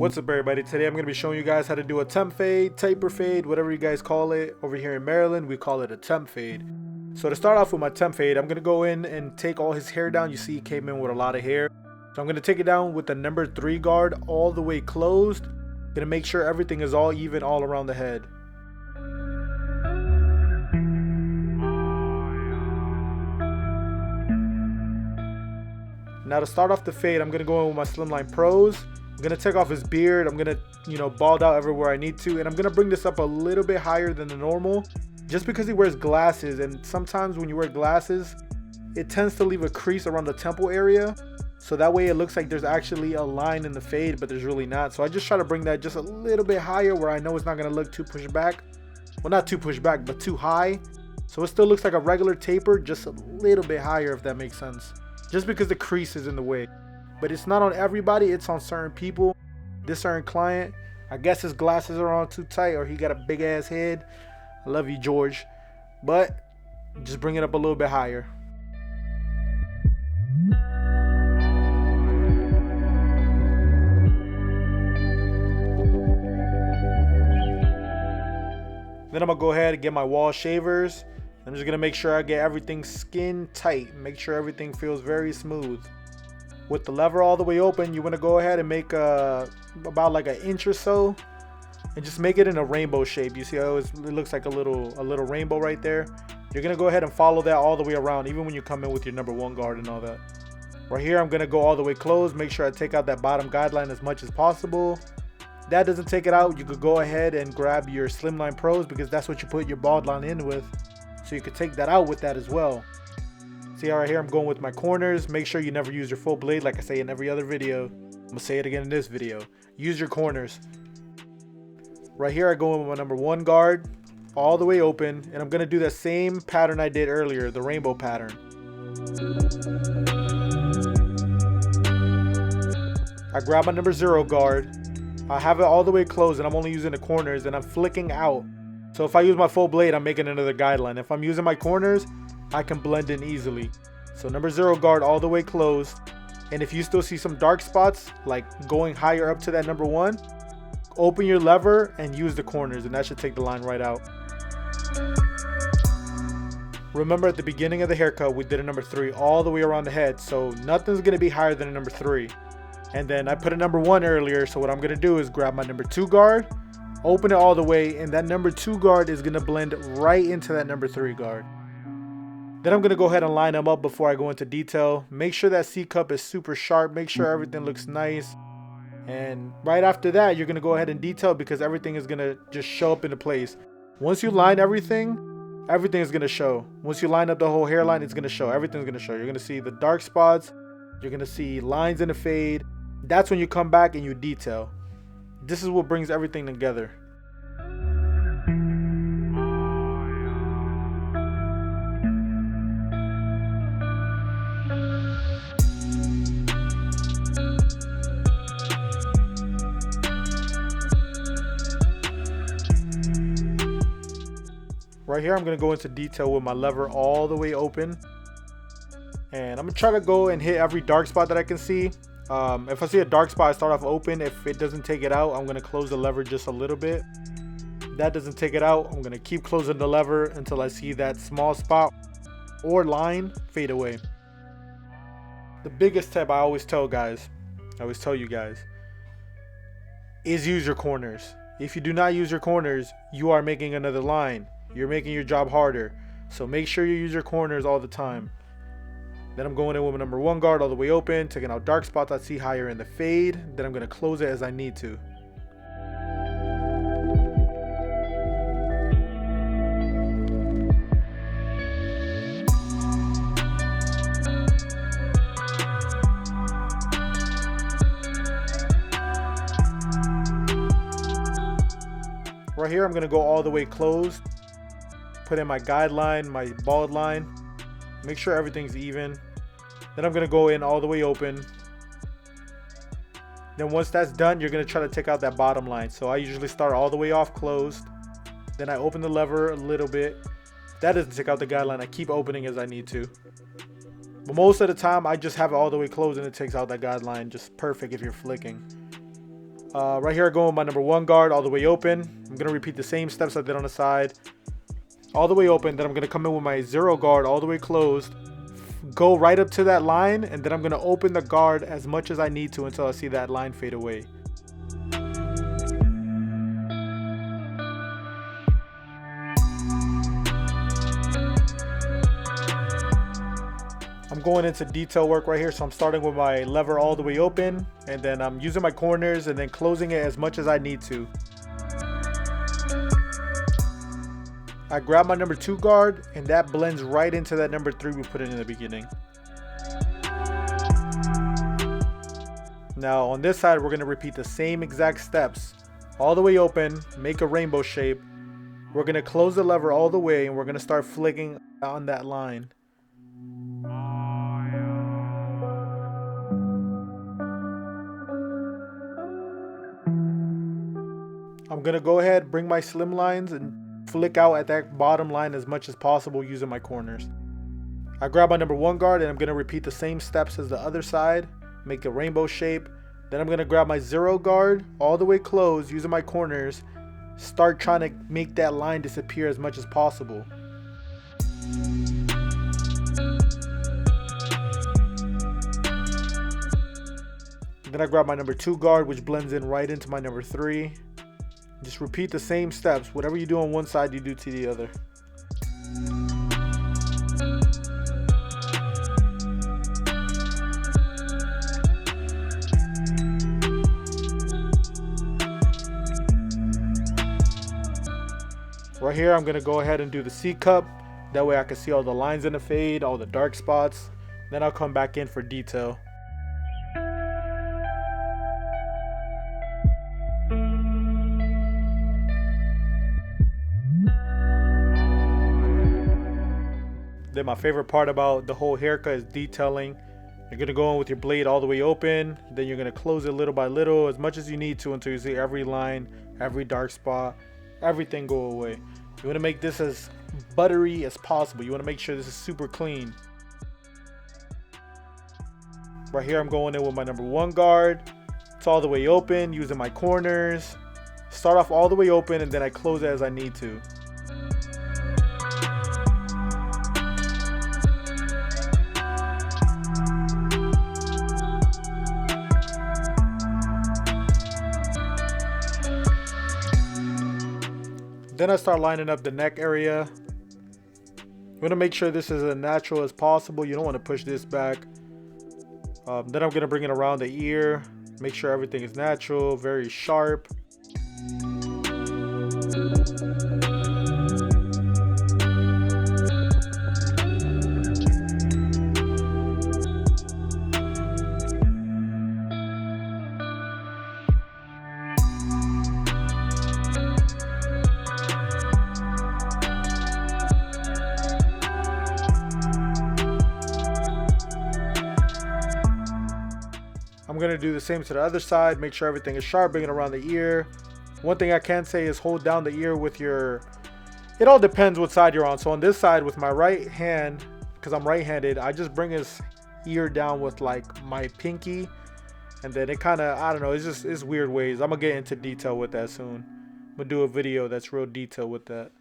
What's up everybody, today I'm going to be showing you guys how to do a temp fade, taper fade, whatever you guys call it. Over here in Maryland we call it a temp fade. So to start off with my temp fade, I'm going to go in and take all his hair down. You see he came in with a lot of hair. So I'm going to take it down with the number 3 guard all the way closed. Going to make sure everything is all even all around the head. Now to start off the fade, I'm going to go in with my Slimline Pros. I'm going to take off his beard. I'm going to, bald out everywhere I need to. And I'm going to bring this up a little bit higher than the normal. Just because he wears glasses. And sometimes when you wear glasses, it tends to leave a crease around the temple area. So that way it looks like there's actually a line in the fade, but there's really not. So I just try to bring that just a little bit higher where I know it's not going to look too pushed back. Well, not too pushed back, but too high. So it still looks like a regular taper, just a little bit higher, if that makes sense. Just because the crease is in the way. But it's not on everybody, it's on certain people. This certain client, I guess his glasses are on too tight or he got a big ass head. I love you, George. But just bring it up a little bit higher. Then I'm gonna go ahead and get my wall shavers. I'm just gonna make sure I get everything skin tight. Make sure everything feels very smooth. With the lever all the way open, you wanna go ahead and make about like an inch or so, and just make it in a rainbow shape. You see how it looks like a little rainbow right there. You're gonna go ahead and follow that all the way around, even when you come in with your number 1 guard and all that. Right here, I'm gonna go all the way closed. Make sure I take out that bottom guideline as much as possible. That doesn't take it out, you could go ahead and grab your Slimline Pros because that's what you put your bald line in with. So you could take that out with that as well. See how right here I'm going with my corners. Make sure you never use your full blade like I say in every other video. I'm gonna say it again in this video. Use your corners. Right here I go in with my number 1 guard all the way open, and I'm gonna do the same pattern I did earlier, the rainbow pattern. I grab my number 0 guard. I have it all the way closed and I'm only using the corners and I'm flicking out. So if I use my full blade, I'm making another guideline. If I'm using my corners, I can blend in easily. So number 0 guard all the way closed. And if you still see some dark spots, like going higher up to that number 1, open your lever and use the corners and that should take the line right out. Remember at the beginning of the haircut, we did a number 3 all the way around the head. So nothing's gonna be higher than a number 3. And then I put a number 1 earlier, so what I'm gonna do is grab my number 2 guard, open it all the way, and that number 2 guard is gonna blend right into that number 3 guard. Then I'm gonna go ahead and line them up before I go into detail. Make sure that C cup is super sharp, make sure everything looks nice. And right after that, you're gonna go ahead and detail because everything is gonna just show up into place. Once you line everything is gonna show. Once you line up the whole hairline, it's gonna show. Everything's gonna show. You're gonna see the dark spots, you're gonna see lines in the fade. That's when you come back and you detail. This is what brings everything together. Right here, I'm gonna go into detail with my lever all the way open. And I'm gonna try to go and hit every dark spot that I can see. If I see a dark spot, I start off open. If it doesn't take it out, I'm gonna close the lever just a little bit. If that doesn't take it out, I'm gonna keep closing the lever until I see that small spot or line fade away. The biggest tip I always tell you guys, is use your corners. If you do not use your corners, you are making another line. You're making your job harder. So make sure you use your corners all the time. Then I'm going in with my number 1 guard all the way open, taking out dark spots I see higher in the fade. Then I'm going to close it as I need to. Right here I'm going to go all the way closed. Put in my guideline, my bald line. Make sure everything's even. Then I'm going to go in all the way open. Then once that's done, you're going to try to take out that bottom line. So I usually start all the way off closed. Then I open the lever a little bit. That doesn't take out the guideline. I keep opening as I need to. But most of the time, I just have it all the way closed and it takes out that guideline. Just perfect if you're flicking. Right here I go with my number 1 guard all the way open. I'm going to repeat the same steps I did on the side. All the way open, then I'm going to come in with my 0 guard all the way closed. Go right up to that line, and then I'm going to open the guard as much as I need to until I see that line fade away. I'm going into detail work right here, so I'm starting with my lever all the way open, and then I'm using my corners and then closing it as much as I need to. I grab my number 2 guard, and that blends right into that number 3 we put in the beginning. Now on this side, we're going to repeat the same exact steps. All the way open, make a rainbow shape. We're going to close the lever all the way, and we're going to start flicking on that line. I'm going to go ahead, bring my slim lines, and flick out at that bottom line as much as possible using my corners. I grab my number 1 guard, and I'm going to repeat the same steps as the other side. Make a rainbow shape. Then I'm going to grab my 0 guard all the way closed using my corners. Start trying to make that line disappear as much as possible. Then I grab my number 2 guard, which blends in right into my number 3. Just repeat the same steps. Whatever you do on one side, you do to the other. Right here, I'm going to go ahead and do the C cup. That way I can see all the lines in the fade, all the dark spots. Then I'll come back in for detail. Then my favorite part about the whole haircut is detailing. You're going to go in with your blade all the way open. Then you're going to close it little by little, as much as you need to, until you see every line, every dark spot, everything go away. You want to make this as buttery as possible. You want to make sure this is super clean. Right here I'm going in with my number 1 guard. It's all the way open using my corners. Start off all the way open, and then I close it as I need to. Then I start lining up the neck area. You want to make sure this is as natural as possible. You don't want to push this back. Then I'm going to bring it around the ear. Make sure everything is natural, very sharp. I'm going to do the same to the other side. Make sure everything is sharp, bring it around the ear. One thing I can say is hold down the ear with your... It all depends what side you're on. So on this side with my right hand, because I'm right-handed, I just bring his ear down with like my pinky. And then it kind of, I don't know, it's weird ways. I'm going to get into detail with that soon. I'm going to do a video that's real detailed with that.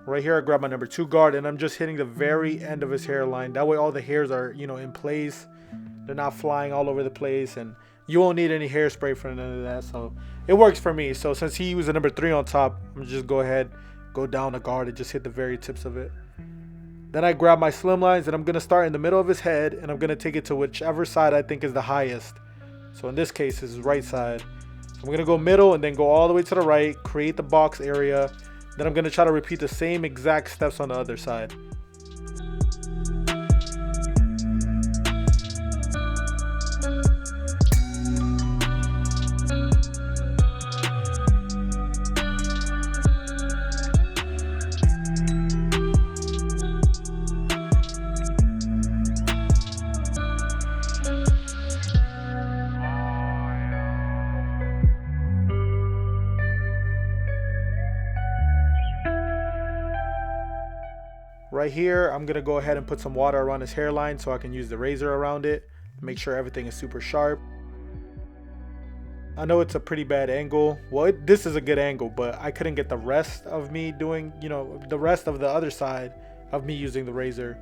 Right here I grab my number 2 guard, and I'm just hitting the very end of his hairline. That way all the hairs are, you know, in place. They're not flying all over the place, and you won't need any hairspray for none of that. So it works for me. So since he was a number 3 on top, I'm just go ahead, go down the guard and just hit the very tips of it. Then I grab my slim lines, and I'm going to start in the middle of his head, and I'm going to take it to whichever side I think is the highest. So in this case, it's his right side. So I'm going to go middle and then go all the way to the right, create the box area. Then I'm going to try to repeat the same exact steps on the other side. Right here, I'm going to go ahead and put some water around his hairline so I can use the razor around it. Make sure everything is super sharp. I know it's a pretty bad angle. Well, this is a good angle, but I couldn't get the rest of me doing, the rest of the other side of me using the razor.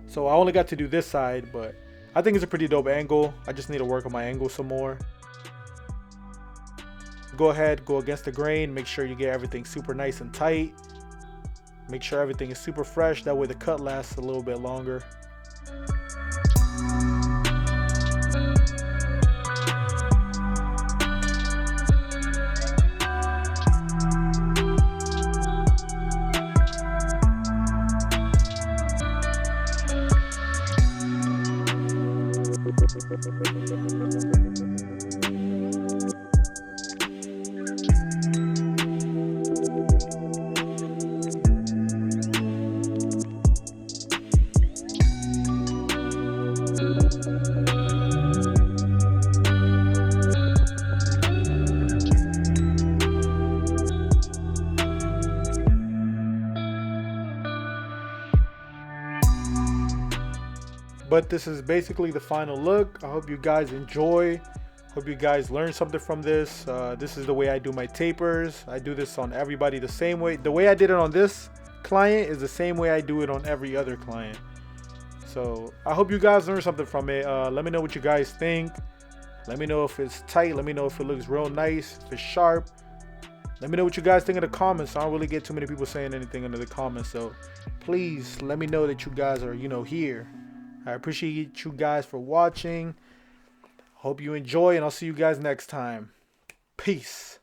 So I only got to do this side, but I think it's a pretty dope angle. I just need to work on my angle some more. Go ahead, go against the grain. Make sure you get everything super nice and tight. Make sure everything is super fresh. That way the cut lasts a little bit longer. But this is basically the final look. I hope you guys enjoy. Hope you guys learned something from this. This is the way I do my tapers. I do this on everybody the same way. The way I did it on this client is the same way I do it on every other client. So I hope you guys learned something from it. Let me know what you guys think. Let me know if it's tight. Let me know if it looks real nice, if it's sharp. Let me know what you guys think in the comments. I don't really get too many people saying anything under the comments. So please let me know that you guys are, here. I appreciate you guys for watching. Hope you enjoy, and I'll see you guys next time. Peace.